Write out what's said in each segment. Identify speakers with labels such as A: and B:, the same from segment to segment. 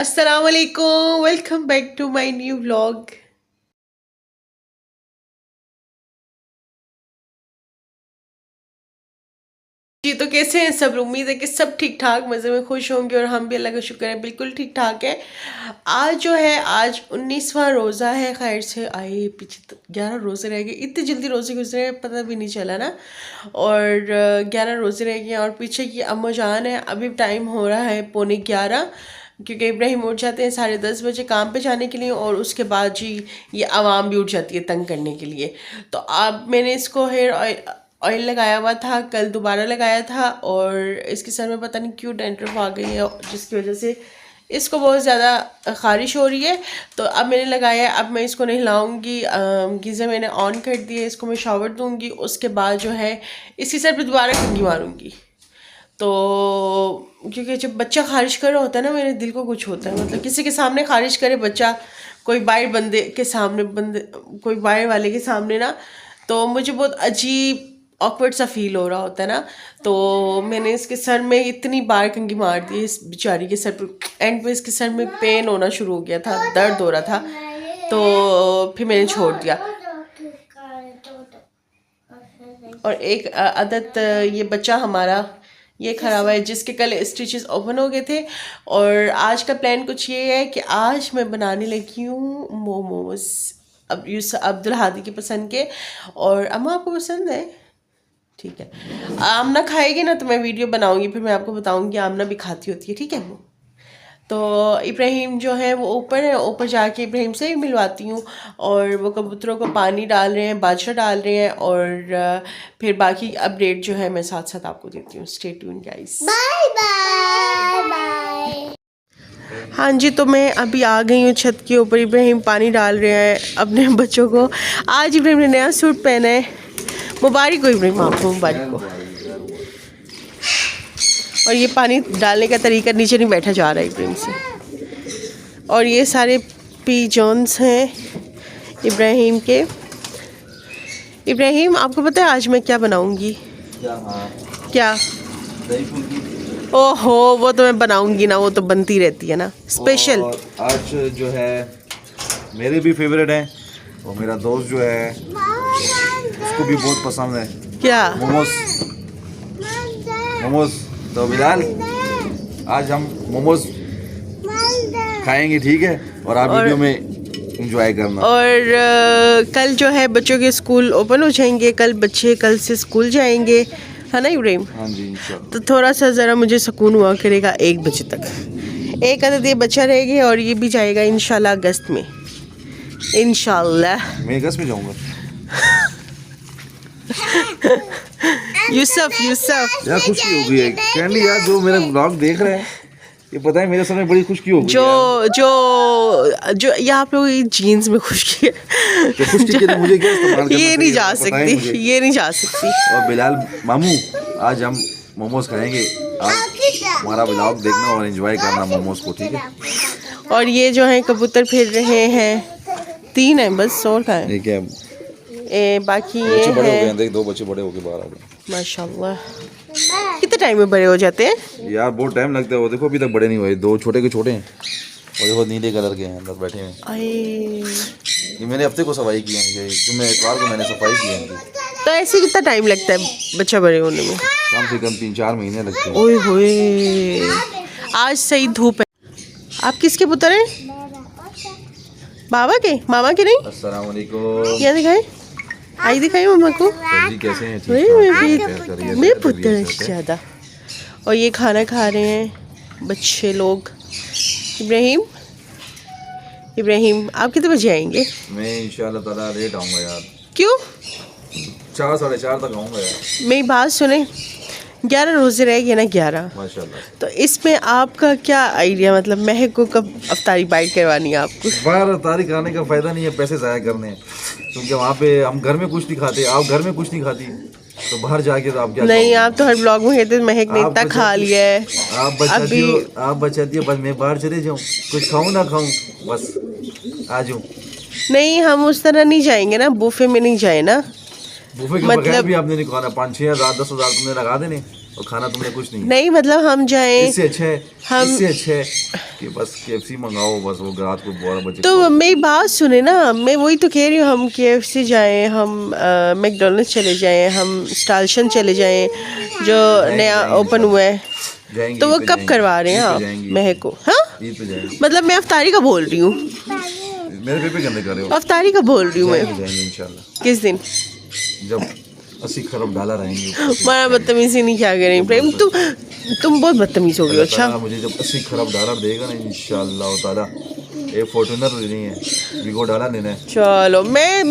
A: अस्सलाम वालेकुम, welcome back to my new vlog. जी तो कैसे हैं सब? उम्मीद है कि सब ठीक ठाक मज़े में खुश होंगे और हम भी अल्लाह का शुक्र है बिल्कुल ठीक ठाक है। आज जो है आज 19वां रोज़ा है। खैर से आए पीछे तो 11 रोज़े रह गए, इतनी जल्दी रोज़े गुजरे पता भी नहीं चला ना। और 11 रोज़े रह गए और पीछे की अम्मा जान है। अभी टाइम हो रहा है 11:45, क्योंकि इब्राहिम उठ जाते हैं 10:30 बजे काम पे जाने के लिए और उसके बाद जी ये आवाम भी उठ जाती है तंग करने के लिए। तो अब मैंने इसको हेयर ऑयल लगाया हुआ था, कल दोबारा लगाया था और इसके सर में पता नहीं क्यों डैंड्रफ आ गई है, जिसकी वजह से इसको बहुत ज़्यादा ख़ारिश हो रही है। तो अब मैंने लगाया है, अब मैं इसको नहलाऊंगी। गीज़र मैंने ऑन कर दिए, इसको मैं शावर दूंगी, उसके बाद जो है इसी सर पे दोबारा कंघी मारूंगी। तो क्योंकि जब बच्चा ख़ारिश कर रहा होता है ना, मेरे दिल को कुछ होता है, मतलब किसी के सामने ख़ारिश करे बच्चा, कोई बाहर बंदे के सामने, बंदे कोई बाहर वाले के सामने ना, तो मुझे बहुत अजीब ऑकवर्ड सा फील हो रहा होता है ना। तो मैंने इसके सर में इतनी बार कंघी मार दी इस बेचारी के सर पे, एंड पे इसके सर में पेन होना शुरू हो गया था, दर्द हो रहा था, तो फिर मैंने छोड़ दिया। और एक आदत ये बच्चा हमारा ये खराब है, जिसके कल स्टिचेस ओपन हो गए थे। और आज का प्लान कुछ ये है कि आज मैं बनाने लगी हूँ मोमोज, अब यूस अब्दुल हादी की पसंद के। और अम्मा आपको पसंद है? ठीक है, आमना खाएगी ना तो मैं वीडियो बनाऊंगी, फिर मैं आपको बताऊंगी आमना भी खाती होती है, ठीक है। वो तो इब्राहिम जो है वो ऊपर है, ऊपर जाके इब्राहिम से मिलवाती हूँ। और वो कबूतरों को पानी डाल रहे हैं, बाजरा डाल रहे हैं, और फिर बाकी अपडेट जो है मैं साथ साथ आपको देती हूँ। Stay tuned guys, bye bye bye. हाँ जी, तो मैं अभी आ गई हूँ छत के ऊपर। इब्राहिम पानी डाल रहे हैं अपने बच्चों को। आज इब्राहिम ने नया सूट पहना है, मुबारक हो इब्राहिम, आपको मुबारक हो। और ये पानी डालने का तरीका नीचे नहीं बैठा जा रहा है इब्राहिम से। और ये सारे पीजन्स हैं इब्राहिम के। इब्राहिम आपको पता है आज मैं क्या बनाऊंगी? क्या? ओहो, वो तो मैं बनाऊंगी ना, वो तो बनती रहती है ना स्पेशल।
B: आज जो है मेरे भी फेवरेट है और मेरा दोस्त जो है उसको भी बहुत पसंद है।
A: क्या?
B: मोमोज। मोमोज तो बिलाल आज हम मोमोज खाएंगे, ठीक है। और आप वीडियो में एंजॉय करना।
A: और कल जो है बच्चों के स्कूल ओपन हो जाएंगे, कल बच्चे कल से स्कूल जाएंगे, है ना इब्राहिम?
B: हाँ जी, इंशाल्लाह।
A: तो थोड़ा सा ज़रा मुझे सुकून हुआ करेगा 1 बजे तक। एक आदत ये बच्चा रहेगा और ये भी जाएगा इंशाल्लाह अगस्त में, इंशाल्लाह।
B: मैं अगस्त में जाऊंगा।
A: यूसुफ
B: यार खुशी हो गई है कैंडी यार, जो मेरा ब्लॉग देख रहे हैं ये पता है मेरे सामने बड़ी खुशी हो गई।
A: जो ये आप लोग जीन्स में खुशी है,
B: तो खुशी के लिए मुझे क्या इस्तेमाल करना
A: ये नहीं
B: चाहिए,
A: जा
B: बताएं
A: सकती,
B: मुझे।
A: ये नहीं जा सकती।
B: और बिलाल मामू आज हम मोमोज खाएंगे, आप हमारा ब्लॉग देखना और एंजॉय करना मोमोज को, ठीक है।
A: और ये जो है कबूतर फिर रहे हैं, 3 हैं बस, और का है
B: ठीक है।
A: बाकी ये
B: बच्चे बड़े हो गए
A: है।
B: हैं, देख 2 बच्चे बड़े होके बाहर आ गए
A: माशाल्लाह। कितने टाइम में बड़े हो जाते हैं
B: यार, बहुत टाइम लगता है। वो देखो अभी तक बड़े नहीं हुए, 2 छोटे के छोटे हैं और देखो नीले कलर के हैं अंदर बैठे हैं। ये मैंने हफ्ते को सफाई की है, जुम्मे इतवार को मैंने सफाई की है।
A: तो ऐसे कितना टाइम लगता है बच्चा बड़े होने में?
B: कम से कम 3-4 महीने लगते हैं।
A: ओए होए, आज सही धूप है। आप किसके पुत्र हैं? बाबा के? मामा के नहीं?
B: अस्सलाम वालेकुम।
A: क्या दिखाए? आई दिखाई मम्मा को।
B: जी कैसे हैं?
A: मेरे पुत्र हैं ज़्यादा। और ये खाना खा रहे हैं बच्चे लोग। इब्राहिम, इब्राहिम आप कितने बजे आएंगे?
B: मैं इंशाल्लाह ताला लेट आऊँगा यार।
A: क्यों?
B: 4 साढ़े 4 तक आऊँगा यार।
A: मेरी बात सुने, 11 रोज़े रह गए ना, 11।
B: माशाल्लाह।
A: तो इसमें आपका क्या आइडिया, मतलब महक को कब अफ्तारी बाइट करवानी है आपको?
B: बाहर अफ्तारी खाने का फ़ायदा नहीं है, पैसे ज़ाया करने हैं, क्योंकि वहाँ पे हम घर में कुछ नहीं खाते। आप घर में कुछ नहीं खाती तो बाहर जाके तो आप क्या
A: नहीं, आप तो हर ब्लॉग में कहते महक ने इतना खा लिया है।
B: आप बचाती हो, आप बचाती हो, बस मैं बाहर चले जाऊँ, कुछ खाऊँ ना खाऊँ, बस आ जाऊँ।
A: नहीं, हम उस तरह नहीं जाएंगे ना, बुफे में नहीं जाए ना।
B: बुफे के बगैर भी आपने नहीं खाना। 5-6 हज़ार 10 हज़ार तुमने लगा देने, और खाना तुमने कुछ नहीं।
A: नहीं मतलब हम जाएं,
B: इससे अच्छा है, इससे अच्छा है कि बस KFC मंगाओ, बस वो रात को 12 बजे
A: तो मेरी बात सुने ना, मैं वही तो कह रही हूँ, हम KFC जाएं, हम मैकडोनल्ड्स चले जाएं, हम स्टालशन चले जाएं जो नया ओपन हुआ है।
B: जाएंगे।
A: तो वो कब करवा रहे हैं आप महक को? हाँ
B: ईद पे जाएंगे।
A: मतलब मैं अफ्तारी का बोल रही हूँ,
B: मेरे पे गंदे कर रहे हो।
A: अफ्तारी का बोल रही हूँ मैं।
B: जाएंगे इंशाल्लाह।
A: किस दिन?
B: जब 80 खरब डाला रहेंगे।
A: हमारा बदतमीजी नहीं क्या करें प्रेम, तुम बहुत बदतमीज हो गए। अच्छा
B: मुझे जब 80 खरब डॉलर देगा ना इंशाल्लाह ताला, एक फॉर्च्यूनर लेनी है, वीगो डाला लेना है।
A: चलो मैं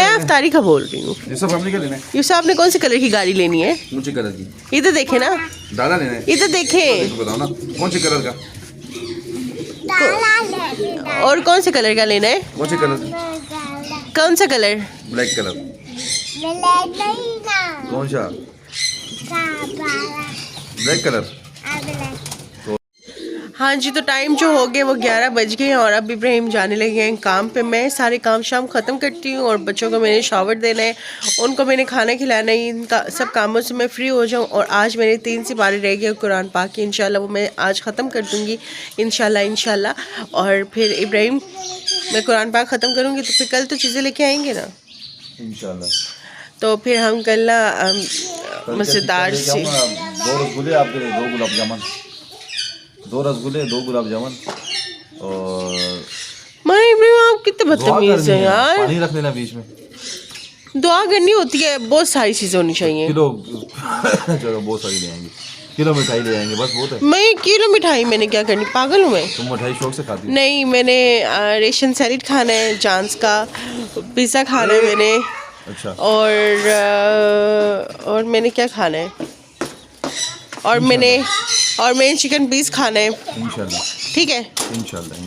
A: अफ्तारी का बोल रही हूँ।
B: यूसुफ आपने क्या लेना है?
A: यूसुफ आपने कौन से कलर की गाड़ी लेनी है?
B: कौन से कलर की?
A: इधर देखे ना,
B: डाला लेना है।
A: इधर देखें,
B: बताओ ना कौन से कलर का?
A: और कौन से कलर का लेना है?
B: कौन से कलर?
A: कौन सा कलर?
B: Black colour. कौन सा? Black colour.
A: हाँ जी, तो टाइम जो हो गया वो 11 बज गए हैं और अब इब्राहिम जाने लगे हैं काम पे। मैं सारे काम शाम ख़त्म करती हूँ और बच्चों को मैंने शावर देना है, उनको मैंने खाना खिलाना है, इनका सब कामों से मैं फ्री हो जाऊँ। और आज मेरे 3 सिपारे रह गए कुरान पाक की, इंशाल्लाह वो मैं आज ख़त्म कर दूँगी इंशाल्लाह। और फिर इब्राहिम मैं कुरान पाक ख़त्म करूँगी तो फिर कल तो चीज़ें लेके आएंगे ना
B: इंशाल्लाह।
A: तो फिर हम कल ना मज़ेदार से
B: 2 रसगुल्ले आपके लिए, 2 गुलाब जामुन, 2 रसगुल्ले, 2 गुलाब जामुन। और
A: मारे इब्राहिम आप कितने बदतमीज हैं यार।
B: पानी रख लेना बीच में।
A: दुआ करनी होती है, बहुत सारी चीज़ें होनी चाहिए।
B: किलो चलो बहुत सारी ले आएंगे, किलो मिठाई ले आएंगे, बस बहुत है।
A: मैं किलो मिठाई मैंने क्या करनी, पागल हूँ मैं?
B: तुम मिठाई शौक से खाती हो?
A: नहीं, मैंने रेशन सैलेड खाना है, जानस का पिज़्ज़ा खाना है मैंने।
B: अच्छा।
A: और मैंने क्या खाना है, और मैंने चिकन पीस खाना है
B: इंशाल्लाह।
A: ठीक है
B: इंशाल्लाह।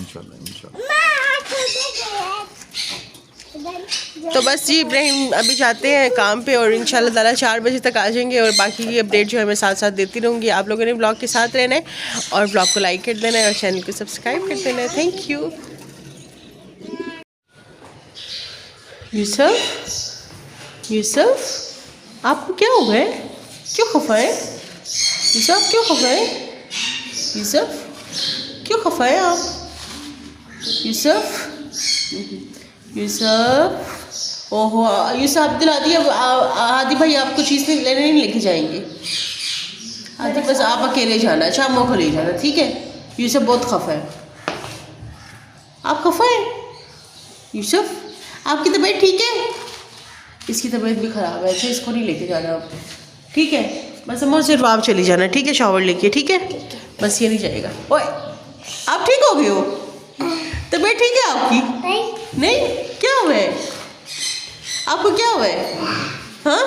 A: तो बस जी इब्राहिम अभी जाते हैं काम पे और इंशाल्लाह ताला 4 बजे तक आ जाएंगे और बाकी की अपडेट जो है मैं साथ साथ देती रहूँगी। आप लोगों ने ब्लॉग के साथ रहना है और ब्लॉग को लाइक कर देना है और चैनल को सब्सक्राइब कर देना है। Thank you. यूसुफ आपको क्या हो गया, क्यों खफा है? यूसुफ क्यों खफा है? यूसुफ क्यों खफा है आप? यूसुफ ओहो यूसुफ अब्दुल आदि, अब आदि भाई आपको चीज़ लेने नहीं लेके जाएंगे। आदि बस आप अकेले जाना, अच्छा शामों को ले जाना, ठीक है? यूसुफ बहुत खफा है। आप खफा है? यूसुफ आपकी तबीयत ठीक है? इसकी तबीयत भी ख़राब है। अच्छा इसको नहीं लेके जाना आप, ठीक है? बस अम्मा सिर्फ आप चली जाना, ठीक है? शावर लेके, ठीक है? बस ये नहीं जाएगा। ओए आप ठीक हो गए हो? तबीयत ठीक है आपकी? नहीं क्या हुआ है आपको, क्या हुआ है? हाँ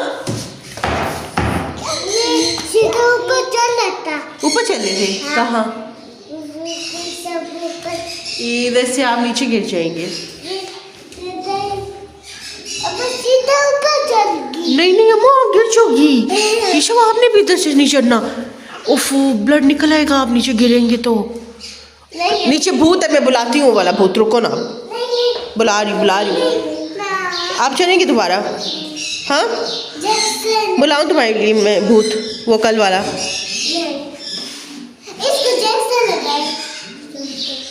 A: ऊपर चले थे? कहाँ? इधर से आप नीचे गिर जाएंगे। नहीं अम्मा गिर जाओगी। ईशा आपने भी इधर से नहीं चढ़ना। उफ ब्लड निकल आएगा, आप नीचे गिरेंगे तो। नीचे भूत है, मैं बुलाती हूँ वाला भूत, रुको ना, बुला रही हूँ। आप चलेंगे दोबारा? हाँ बुलाऊँ तुम्हारे लिए मैं भूत, वो कल वाला?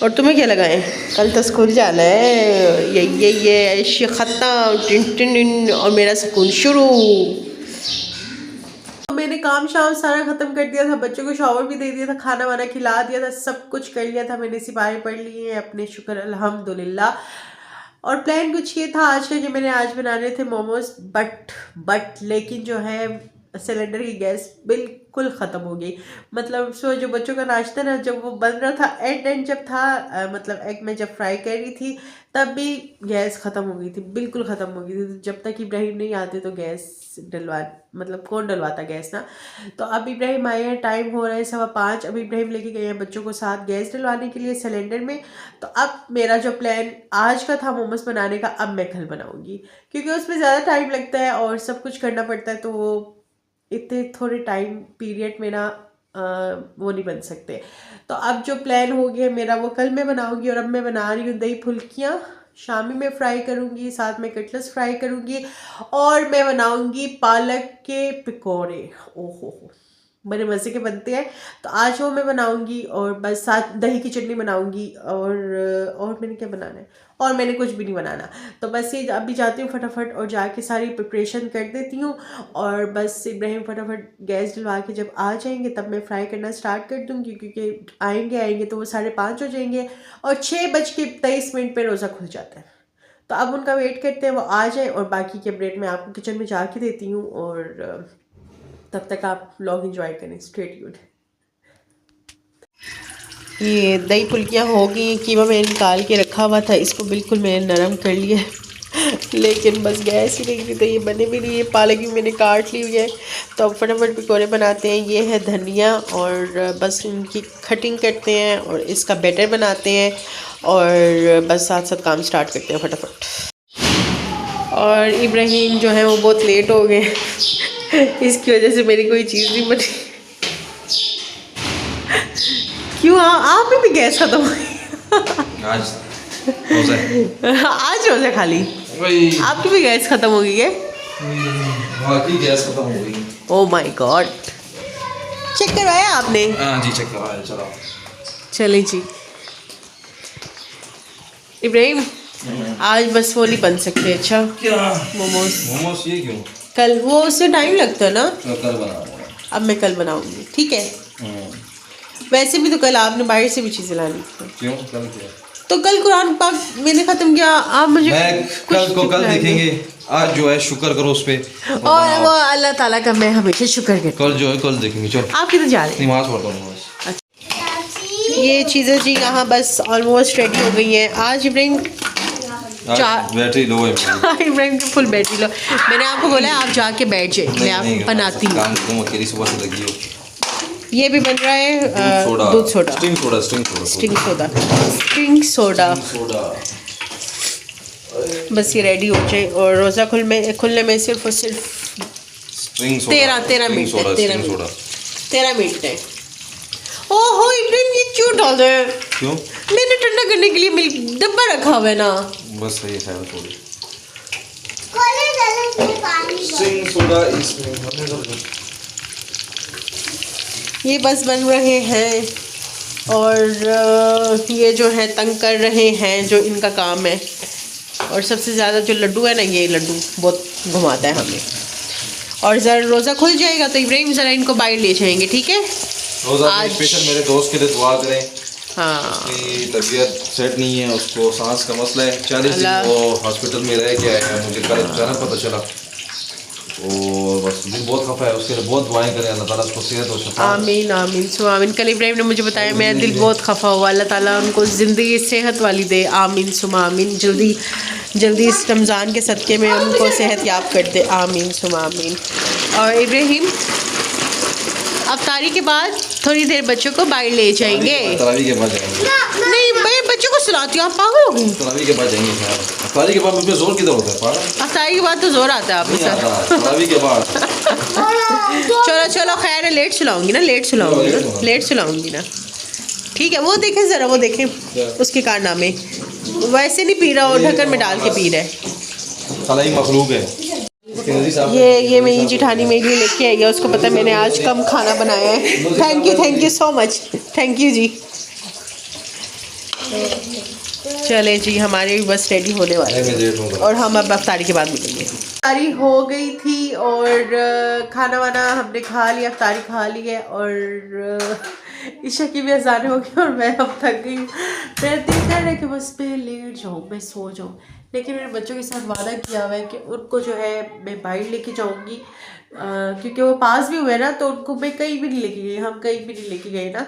A: और तुम्हें क्या लगाएं? कल तो स्कूल जाना है। ये ख़त्म, टिन टिन टिन, और मेरा स्कूल शुरू। मैंने काम शाम सारा ख़त्म कर दिया था, बच्चों को शावर भी दे दिया था, खाना वाना खिला दिया था, सब कुछ कर लिया था मैंने, सिपाही पढ़ लिए हैं अपने, शुक्र अल्हम्दुलिल्लाह। और प्लान कुछ ये था आज का कि मैंने आज बनाने थे मोमोज, बट लेकिन जो है सिलेंडर की गैस बिल्कुल ख़त्म हो गई। मतलब सो जो बच्चों का नाश्ता ना, जब वो बन रहा था एंड जब था मतलब एग में जब फ्राई कर रही थी तब भी गैस ख़त्म हो गई थी, बिल्कुल ख़त्म हो गई थी। जब तक इब्राहिम नहीं आते तो गैस मतलब कौन डलवाता गैस ना। तो अब इब्राहिम आए हैं, टाइम हो रहा है 5:15। अब इब्राहिम लेके गए हैं बच्चों को साथ गैस डलवाने के लिए सिलेंडर में। तो अब मेरा जो प्लान आज का था मोमोज बनाने का, अब मैं कल बनाऊँगी, क्योंकि उसमें ज़्यादा टाइम लगता है और सब कुछ करना पड़ता है, तो वो इतने थोड़े टाइम पीरियड में ना वो नहीं बन सकते। तो अब जो प्लान हो गया मेरा वो कल मैं बनाऊंगी। और अब मैं बना रही हूँ दही फुल्कियाँ, शामी में फ्राई करूँगी, साथ में कटलेट्स फ्राई करूँगी और मैं बनाऊँगी पालक के पकौड़े। ओहो बड़े मज़े के बनते हैं। तो आज वो मैं बनाऊँगी और बस साथ दही की चटनी बनाऊँगी और मैंने क्या बनाना है, और मैंने कुछ भी नहीं बनाना। तो बस ये अभी जाती हूँ फटाफट और जाके सारी प्रिपरेशन कर देती हूँ और बस इब्राहिम फटाफट गैस जलवा के जब आ जाएंगे तब मैं फ्राई करना स्टार्ट कर दूँगी, क्योंकि आएंगे तो वो 5:30 हो जाएंगे और 6:23 पर रोज़ा खुल जाता है। तो अब उनका वेट करते हैं वो आ जाए और बाकी के अपडेट मैं आपको किचन में जाके देती हूँ और तब तक आप व्लॉग एंजॉय करें। Stay tuned. ये दही फुल्कियाँ हो गई, कीमा मैंने निकाल के रखा हुआ था, इसको बिल्कुल मैंने नरम कर लिया लेकिन बस गैस ही नहीं थी तो ये बने भी नहीं है। पालक भी मैंने काट ली हुई है। तो अब फटाफट पकौड़े बनाते हैं। ये है धनिया और बस इनकी कटिंग करते हैं और इसका बैटर बनाते हैं और बस साथ साथ काम स्टार्ट करते हैं फटाफट। और इब्राहिम जो है वो बहुत लेट हो गए इसकी वजह से मेरी कोई चीज़ नहीं बनी। क्यों आप में भी गैस खत्म हो गई? आज रोज़ा खाली आपकी भी गैस खत्म हो गई है?
B: बाकी गैस खत्म हो गई।
A: ओह माय गॉड, चेक करवाया आपने?
B: हाँ जी चेक करवाया। चलो
A: चलें जी। इब्राहिम आज बस वो नहीं बन सकते। अच्छा
B: क्या
A: मोमोज
B: ये क्यों?
A: कल वो उससे टाइम लगता है ना,
B: तो कल बना।
A: अब मैं कल बनाऊंगी, ठीक है? वैसे भी तो कल आपने बाहर से भी चीज़ें लानी थी।
B: क्यों कल क्या?
A: तो कल कुरान पाक मैंने ख़त्म किया, आप मुझे
B: कल देखेंगे। आज जो है शुक्र करो उस पे
A: और वो अल्लाह ताला का मैं हमेशा शुक्र करती हूँ।
B: कल जो है कल देखेंगे। चलो
A: आप किधर जा रहे हैं?
B: नमाज पढ़ता हूँ।
A: ये चीज़ें जी यहाँ बस ऑलमोस्ट रेडी हो गई हैं। आज इब्राहिम
B: बैटरी लो है।
A: इब्राहिम की फुल बैटरी लो। मैंने आपको बोला है आप जाके बैठ जाए, मैं आपको बनाती हूँ।
B: तुम अकेली सुबह से लगी हो।
A: ये भी बन रहा है दूध सोडा, स्ट्रिंग सोडा। बस ये रेडी हो जाए और रोज़ा खुलने में सिर्फ और सिर्फ 13 मिनट है। 13 मिनट है। ओहो इब्राहिम ये क्यों डाल रहे हैं?
B: क्यों?
A: मैंने ठंडा करने के लिए मिल्क डब्बा रखा हुआ है ना।
B: बस सही है थोड़ी
A: ये बस बन रहे हैं और ये जो है तंग कर रहे हैं, जो इनका काम है। और सबसे ज़्यादा जो लड्डू है ना, ये लड्डू बहुत घुमाता है हमें। और ज़रा रोज़ा खुल जाएगा तो इब्राहिम ज़रा इनको बाहर ले जाएंगे, ठीक है?
B: आज स्पेशल मेरे दोस्त के लिए दुआ करें।
A: हाँ,
B: उसकी तबीयत सेट नहीं है, उसको सांस का मसला है। 40 दिन वो हॉस्पिटल में रह गया है, मुझे कल अचानक पता चला। और बस दिल बहुत खफा है, उसके लिए बहुत दुआएं करें, अल्लाह ताला उसको सेहत और शफा।
A: आमीन आमीन सो आमीन। कल इब्राहिम ने मुझे बताया मेरा दिल बहुत खफा हुआ, अल्लाह ताला उनको ज़िंदगी सेहत वाली दे। आमीन सुमा आमीन। जल्दी इस रमज़ान के सदक़े में उनको सेहत याब कर दे। आमीन सुमा आमीन। और इब्राहिम अफ्तारी के बाद थोड़ी देर बच्चों को बाहर ले जाएंगे।
B: तरावी के बाद जाएंगे।
A: नहीं मैं बच्चों को सुलाती हूँ, आप पागल हो गई?
B: तरावी के बाद जाएंगे। अफ्तारी के बाद मुझे जोर किधर होता है पागल?
A: अफ्तारी के बाद तो जोर आता है आपके साथ।
B: तरावी के बाद
A: चलो खैर है, लेट सुलाऊंगी ना, ठीक है? वो देखें ज़रा, वो देखें उसके कारनामे। वैसे नहीं पी रहा, वो ढक्कन में डाल के पी रहा है।
B: साला ही मखलूक है।
A: ये मेरी जिठानी मेरे लिए लेके आई है, उसको पता है मैंने आज कम खाना बनाया है। Thank you so much, thank you जी। चले जी, हमारे भी बस रेडी होने वाले हैं और हम अब अफ्तारी के बाद मिलेंगे। अफ्तारी हो गई थी और खाना वाना हमने खा लिया, अफ्तारी खा ली है और ईशा की भी अज़ान हो गई और मैं अब थक गई। मेरा दिल कर रहा है कि बस मैं लेट जाऊँ, मैं सो जाऊँ, लेकिन मेरे बच्चों के साथ वादा किया हुआ है कि उनको जो है मैं बाहर लेके जाऊँगी, क्योंकि वो पास भी हुए ना, तो उनको मैं कहीं भी नहीं लेके गई, हम कहीं भी नहीं लेके गए ना।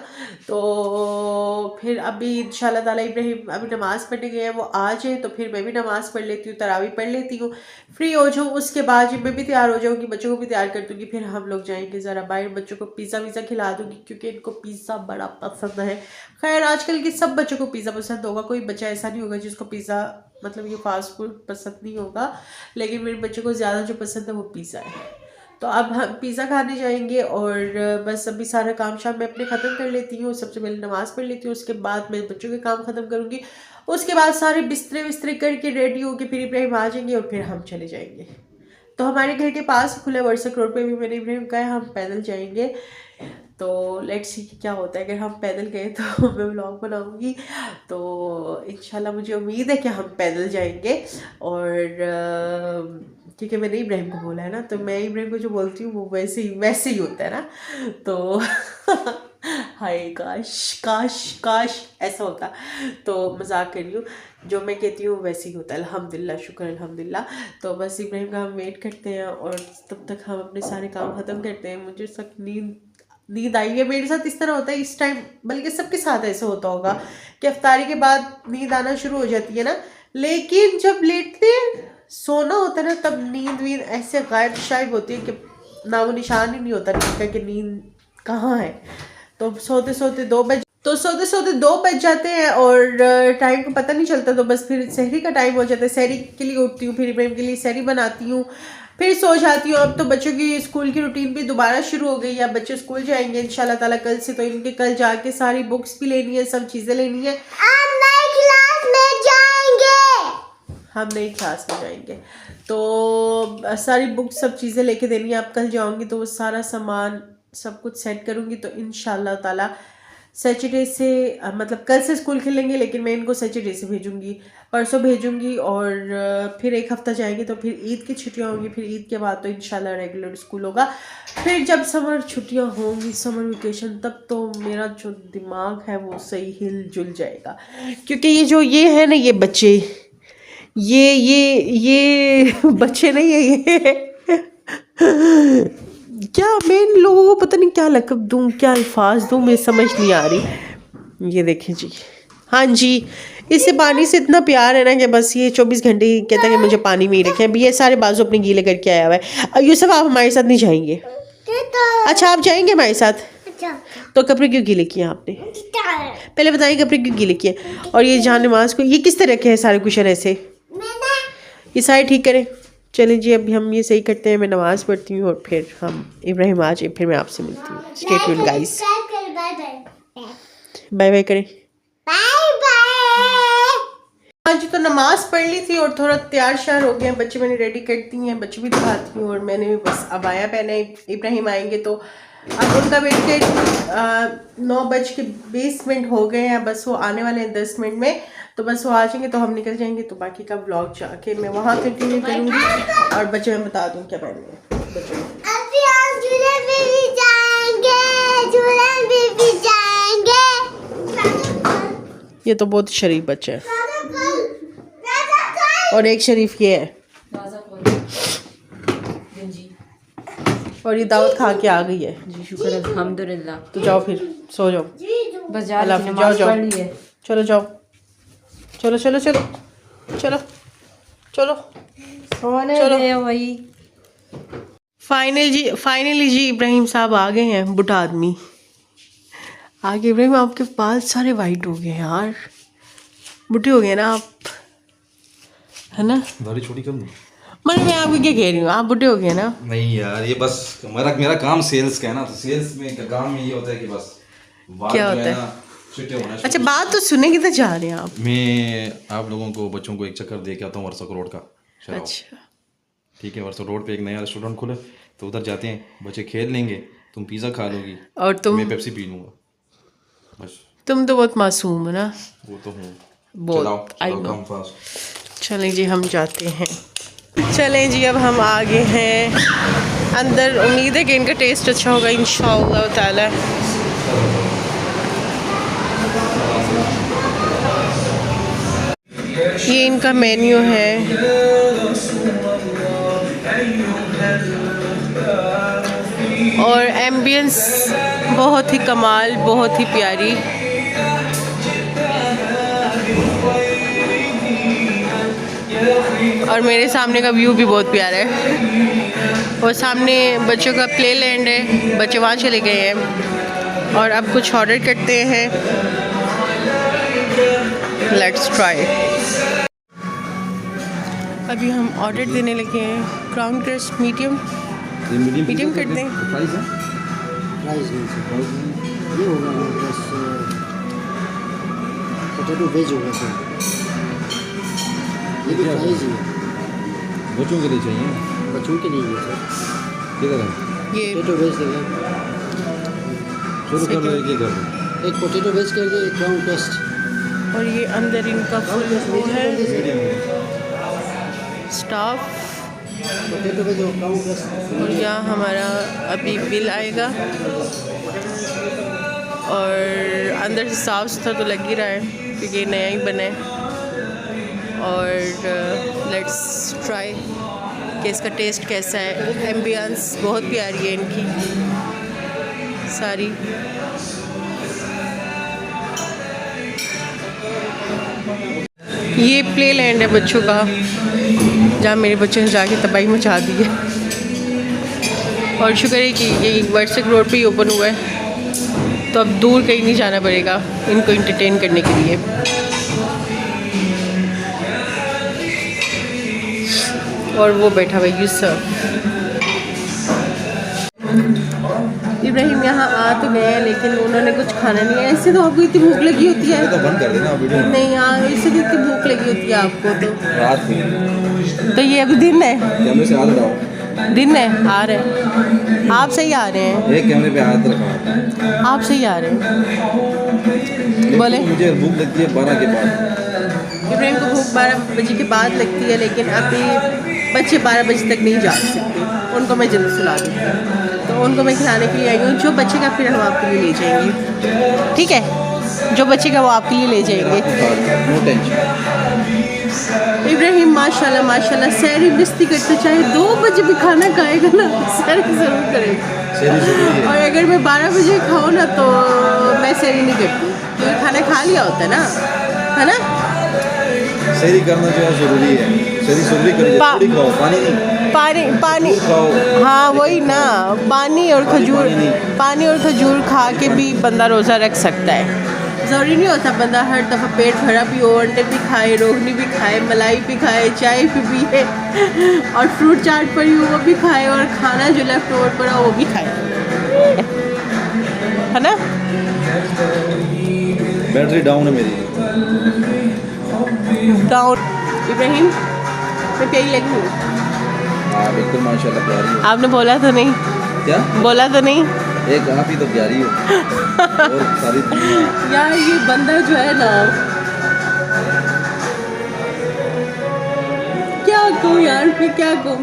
A: तो फिर अभी इंशाल्लाह ताला इब्राहिम अभी नमाज़ पढ़ने गए हैं, वो आ जाए तो फिर मैं भी नमाज़ पढ़ लेती हूँ, तरावी पढ़ लेती हूँ, फ्री हो जाऊँ। उसके बाद जब मैं भी तैयार हो जाऊँगी, बच्चों को भी तैयार कर दूँगी, फिर हम लोग जाएंगे ज़रा बाहर। बच्चों को पिज़्ज़ा वीज़ा खिला दूँगी क्योंकि इनको पिज़्ज़ा बड़ा पसंद है। खैर आजकल के सब बच्चों को पिज़्ज़ा पसंद होगा, कोई बच्चा ऐसा नहीं होगा जिसको पिज़्ज़ा मतलब ये फास्ट फूड पसंद नहीं होगा, लेकिन मेरे बच्चों को ज़्यादा जो पसंद है वो पिज़्ज़ा है। तो अब हम पिज़्ज़ा खाने जाएंगे और बस अभी सारा काम शाम मैं अपने ख़त्म कर लेती हूँ। सबसे पहले नमाज़ पढ़ लेती हूँ, उसके बाद मैं बच्चों के काम ख़त्म करूँगी, उसके बाद सारे बिस्तरे विस्तरे करके रेडी होके फिर इब्राहिम आ जाएंगे और फिर हम चले जाएंगे। तो हमारे घर के पास खुला वर्सक रोड पे भी मैंने इब्राहिम कहा है हम पैदल जाएंगे। तो लेट्स सी क्या होता है, अगर हम पैदल गए तो मैं व्लॉग बनाऊंगी। तो इंशाल्लाह मुझे उम्मीद है कि हम पैदल जाएंगे। और क्योंकि मैंने इब्राहिम को बोला है ना, तो मैं इब्राहिम को जो बोलती हूँ वो वैसे ही होता है ना। तो हाय काश काश काश ऐसा होता। तो मजाक कर रही हूँ, जो मैं कहती हूँ वैसे ही होता है। अल्हम्दुलिल्लाह, शुक्र अल्हम्दुलिल्लाह। तो बस इब्राहिम का हम वेट करते हैं और तब तक हम अपने सारे काम ख़त्म करते हैं। मुझे सख्त नींद आई है। मेरे साथ इस तरह होता है इस टाइम, बल्कि सबके साथ ऐसे होता होगा कि इफ्तारी के बाद नींद आना शुरू हो जाती है ना, लेकिन जब लेटते सोना होता है ना तब नींद ऐसे गायब शायब होती है कि नामो निशान ही नहीं होता नींद का कि नींद कहाँ है। तो सोते सोते 2 बज जाते हैं और टाइम को पता नहीं चलता। तो बस फिर सहरी का टाइम हो जाता है, सहरी के लिए उठती हूँ, फिर इब्राहिम के लिए सहरी बनाती हूँ, फिर सो जाती हूँ। अब तो बच्चों की स्कूल की रूटीन भी दोबारा शुरू हो गई है। अब बच्चे स्कूल जाएंगे इंशाल्लाह ताला कल से, तो इनके कल जाके सारी बुक्स भी लेनी है, सब चीज़ें लेनी है। हम नई क्लास में जाएंगे तो सारी बुक्स सब चीज़ें लेके देनी है। अब कल जाऊँगी तो वो सारा सामान सब कुछ सेट करूँगी। तो इंशाल्लाह ताला सैटरडे से मतलब कल से स्कूल खेलेंगे, लेकिन मैं इनको सैटरडे से भेजूँगी, परसों भेजूँगी और फिर एक हफ़्ता जाएंगे। तो फिर ईद की छुट्टियाँ होंगी, फिर ईद के बाद तो इंशाल्लाह रेगुलर स्कूल होगा। फिर जब समर छुट्टियाँ होंगी, समर वेकेशन, तब तो मेरा जो दिमाग है वो सही हिल जुल जाएगा। क्योंकि ये है ना, ये बच्चे ये बच्चे नहीं है ये क्या मैं इन लोगों को पता नहीं क्या लक़ब दूँ, क्या अल्फाज दूँ, मैं समझ नहीं आ रही। ये देखें जी, हाँ जी, इससे पानी से इतना प्यार है ना कि बस ये 24 घंटे कहता है कि मुझे पानी में ही रखें। अभी ये सारे बाजू अपने गीले करके आया हुआ है। अब यूसुफ आप हमारे साथ नहीं जाएंगे? अच्छा आप जाएंगे हमारे साथ? तो कपड़े क्यों गीले किए आपने? पहले बताइए कपड़े क्यों गीले किए? और ये जहाँ नमाज को ये किस तरह रखे हैं सारे कुशन ऐसे? ये सारे ठीक करें। चलें जी, अभी हम ये सही करते हैं, मैं नमाज़ पढ़ती हूँ और फिर हम इब्राहिम आ जाए, फिर मैं आपसे मिलती हूँ। Stay tuned guys, bye bye करें। हाँ जी, तो नमाज़ पढ़ ली थी और थोड़ा तैयार श्यार हो गए हैं। बच्चे मैंने रेडी कर दी हैं, बच्चे भी दिखाती हूँ और मैंने भी बस अबाया पहना है। इब्राहिम आएंगे तो अब उनका वेट कर 9:20 हो गए हैं, बस वो आने वाले हैं 10 मिनट में। तो बस वो आ जाएंगे तो हम निकल जाएंगे। तो बाकी का ब्लॉग जाके मैं वहाँ कंटिन्यू करूँगी और बच्चे मैं बता दूँ क्या पहनना है बच्चों को। ये तो बहुत शरीफ बच्चे हैं और एक शरीफ ये है और ये दावत खा के आ गई है जी, शुक्र है अल्हम्दुलिल्लाह। तो जाओ फिर सो जाओ, बस जाओ चलो जाओ, चलो चलो चलो चलो चलो चलो वही। फाइनली जी इब्राहिम साहब आ गए हैं, बुढ़ा आदमी आगे। इब्राहिम आपके बाल सारे वाइट हो गए हैं यार, बुढ़े हो गए ना आप, है ना?
B: दाढ़ी छोटी कर दूं?
A: मैं आपको क्या कह रही हूँ, आप बुढ़े हो गए ना?
B: नहीं यार, ये बस मेरा काम सेल्स का है ना, तो सेल्स में काम में ये होता है कि बस
A: क्या होता है? अच्छा बात तो सुनेंगे तो जा रहे हैं आप।
B: मैं आप लोगों को बच्चों को एक चक्कर दे के आता हूँ वर्सक रोड का।
A: अच्छा
B: ठीक है, वर्सक रोड पे एक नया रेस्टोरेंट खुले तो उधर जाते हैं, बच्चे खेल लेंगे, तुम पिज़्ज़ा खा लोगी
A: और तुम?
B: मैं पेप्सी पी लूँगा बस।
A: तुम तो बहुत मासूम है ना।
B: वो तो हूँ
A: बहुत, आई नो। चलें जी हम जाते हैं, चलें जी अब हम आ गए हैं अंदर। उम्मीद है कि इनका टेस्ट अच्छा होगा इंशाअल्लाह ताला। ये इनका मेन्यू है और एम्बियंस बहुत ही कमाल, बहुत ही प्यारी। और मेरे सामने का व्यू भी बहुत प्यारा है और सामने बच्चों का प्ले लैंड है, बच्चे वहाँ चले गए हैं। और अब कुछ ऑर्डर करते हैं, लेट्स ट्राई। अभी हम ऑर्डर देने लगे हैं, क्राउन क्रस्ट मीडियम
B: ये
A: मीडियम कर दें।
B: प्राइस है
C: प्राइस नहीं सर, ये होगा ना बस पोटैटो वेज होगा सर, ये भी प्राइस ही है,
B: बच्चों के लिए चाहिए।
C: बच्चों के लिए है सर।
B: किधर है
A: ये
C: पोटैटो वेज देगा,
B: शुरू कर लो, एक कर दो।
C: एक पोटैटो वेज करके एक ग्राउंड टेस्ट।
A: और ये अंदर इनका फुल वो है स्टाफ।
C: पोटैटो वेज और ग्राउंड टेस्ट।
A: और यहाँ हमारा अभी बिल आएगा और अंदर से साफ़ सुथरा तो लग ही रहा है क्योंकि ये नया ही बना है। और लेट्स ट्राई कि इसका टेस्ट कैसा है। एम्बियंस बहुत प्यारी है इनकी सारी। ये प्ले लैंड है बच्चों का, जहाँ मेरे बच्चों ने जाके तबाही मचा दी है। और शुक्र है कि ये वर्सक रोड पे ही ओपन हुआ है, तो अब दूर कहीं नहीं जाना पड़ेगा इनको इंटरटेन करने के लिए। और वो बैठा हुआ यूसुफ। इब्राहिम यहाँ आ तो गए हैं लेकिन उन्होंने कुछ खाना नहीं है। ऐसे तो आपको इतनी भूख लगी होती है।
B: तो बंद कर देना वीडियो।
A: नहीं यार, इससे तो इतनी भूख लगी होती है आपको तो।
B: रात में
A: तो ये अभी दिन है,
B: कैमरे से हाथ हटाओ।
A: दिन है, आ रहे हैं आप, सही आ रहे हैं
B: एक कैमरे पे हाथ रखा होता है।
A: आप, सही आ रहे हैं। बोले
B: मुझे भूख लगती है 12 के बाद।
A: इब्राहिम को भूख 12 बजे के बाद लगती है, लेकिन अभी बच्चे 12 बजे तक नहीं जा सकते, उनको मैं जल्दी सुला दूँगी। तो उनको मैं खिलाने के लिए आई हूँ। जो बच्चेगा फिर हम आपके लिए ले जाएंगे, ठीक है? जो बच्चेगा वो आपके लिए ले जाएंगे।
B: No tension.
A: इब्राहिम माशाल्लाह माशाल्लाह सहरी मस्ती करते, चाहे 2 बजे भी खाना खाएगा ना, सहरी ज़रूर करेगा। और अगर मैं 12 बजे खाऊँ ना तो मैं सहरी नहीं करती, क्योंकि खाना खा लिया होता है ना, है ना?
B: सहरी करना जो है ज़रूरी है। सहरी ज़रूरी करिए, थोड़ी खाओ, पानी नहीं।
A: पानी
B: खाओ।
A: हाँ वही ना, पानी और खजूर खा के भी बंदा रोज़ा रख सकता है। ज़रूरी नहीं होता बंदा हर दफ़ा पेट भरा भी हो, अंडे भी खाए, रोगनी भी खाए, मलाई भी खाए, चाय भी पिए और फ्रूट चाट पड़ी हो वो भी खाए, और खाना जो लेफ्ट ओवर पड़ा वो भी खाए, है ना?
B: बैटरी डाउन है मेरी।
A: डाउन। इब्राहिम मैं प्यारी लगी हूँ?
B: हाँ बिल्कुल माशाल्लाह प्यारी हो।
A: आपने बोला तो नहीं?
B: क्या
A: बोला तो नहीं?
B: एक आप ही तो प्यारी हो और सारी दुनिया।
A: यार ये बंदा जो है ना, क्या कहूँ यार, मैं क्या कहूँ,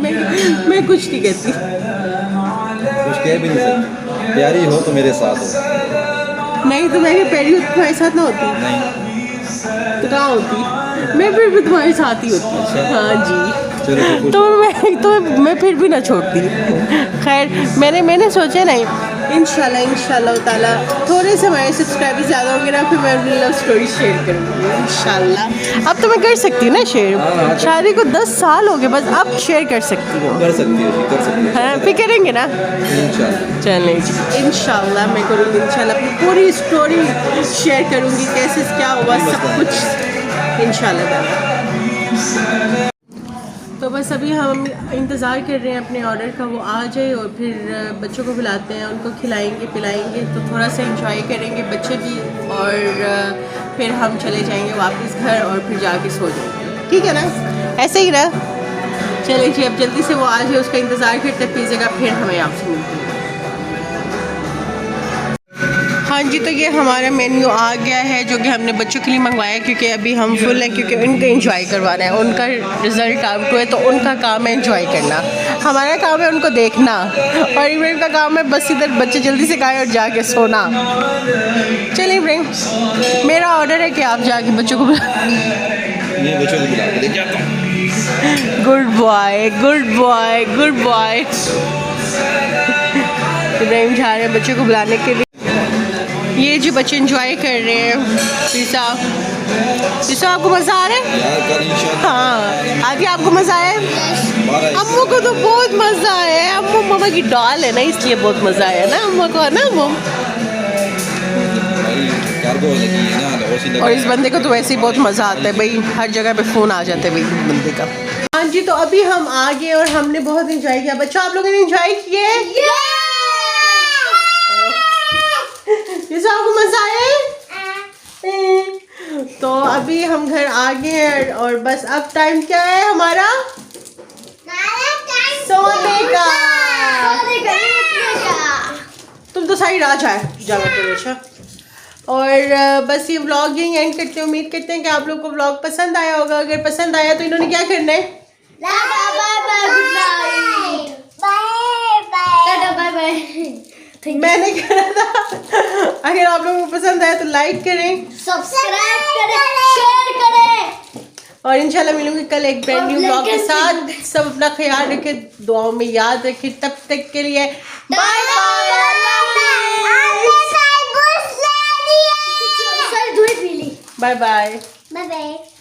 A: मैं कुछ नहीं कहती।
B: कुछ कह भी नहीं सकती। प्यारी हो तो मेरे साथ हो।
A: नहीं तो मैं प्यारी हो तुम्हारे साथ ना होती?
B: नहीं
A: तो कहाँ होती? मैं फिर भी तुम्हारे साथ ही होती। हाँ जी।
B: चलो
A: तो मैं फिर भी ना छोड़ती। खैर मैंने सोचा नहीं, इंशाल्लाह ताला थोड़े से हमारे सब्सक्राइबर ज़्यादा होंगे ना, फिर मैं अपनी लव स्टोरी शेयर करूँगी इंशाल्लाह। अब तो मैं कर सकती हूँ ना शेयर, शादी को 10 साल हो गए, बस अब शेयर कर सकती हूँ।
B: कर सकती हो।
A: हाँ फिर करेंगे ना
B: इंशाल्लाह।
A: चलें जी, इंशाल्लाह मैं करूँगी, इंशाल्लाह अपनी पूरी स्टोरी शेयर करूँगी, कैसे क्या हुआ सब कुछ इंशाल्लाह। तो बस अभी हम इंतज़ार कर रहे हैं अपने ऑर्डर का, वो आ जाए और फिर बच्चों को बुलाते हैं, उनको खिलाएंगे पिलाएंगे, तो थोड़ा सा एंजॉय करेंगे बच्चे भी, और फिर हम चले जाएंगे वापस घर और फिर जाके सो जाएंगे, ठीक है ना? ऐसे ही ना? चलिए जी, अब जल्दी से वो आ जाए, उसका इंतज़ार करते पिज़्ज़ा, फिर हमें आपसे मिलते हैं। हाँ जी, तो ये हमारा मेन्यू आ गया है जो कि हमने बच्चों के लिए मंगवाया, क्योंकि अभी हम फुल हैं, क्योंकि उनको एंजॉय करवाना है, उनका रिज़ल्ट आउट हुआ है तो उनका काम है एंजॉय करना, हमारा काम है उनको देखना, और इब्राहिम का काम है बस इधर बच्चे जल्दी से खाएं और जाके सोना। चलिए इब्राहिम, मेरा ऑर्डर है कि आप जाके बच्चों को
B: बुला के लेके आता हूँ।
A: Good boy good boy good boy. Ibrahim जा रहे हैं बच्चों को बुलाने के लिए। ये जी बच्चे एंजॉय कर रहे हैं। पिज़्ज़ा आपको मज़ा आ रहा है? हाँ, आदि आपको मज़ा आया? अम्मू को तो बहुत मज़ा आया है, अम्मू मम्मा की डॉल है ना, इसलिए बहुत मज़ा आया ना अम्मू को, है ना अम्मू? और इस बंदे को तो वैसे ही बहुत मज़ा आता है भाई, हर जगह पे फ़ोन आ जाता है भाई बंदे का। हाँ हाँ जी, तो अभी हम आ गए और हमने बहुत एंजॉय किया। बच्चों, आप लोगों ने एंजॉय किए? आपको मजा आया? तो अभी हम घर आ गए हैं और बस अब टाइम क्या है हमारा? सोने का। तुम तो सारी रात जागा करो। अच्छा, और बस ये व्लॉग यहीं एंड करते हैं। उम्मीद करते हैं कि आप लोग को व्लॉग पसंद आया होगा। अगर पसंद आया तो इन्होंने क्या करना है? मैंने कहा था अगर आप लोगों को पसंद आया तो लाइक करें,
D: सब्सक्राइब करें, शेयर करें
A: और इंशाल्लाह मिलूंगी कल एक ब्रांड न्यू व्लॉग के साथ। सब अपना ख्याल रखें, दुआओं में याद रखें। तब तक के लिए बाय बाय बाय बाय।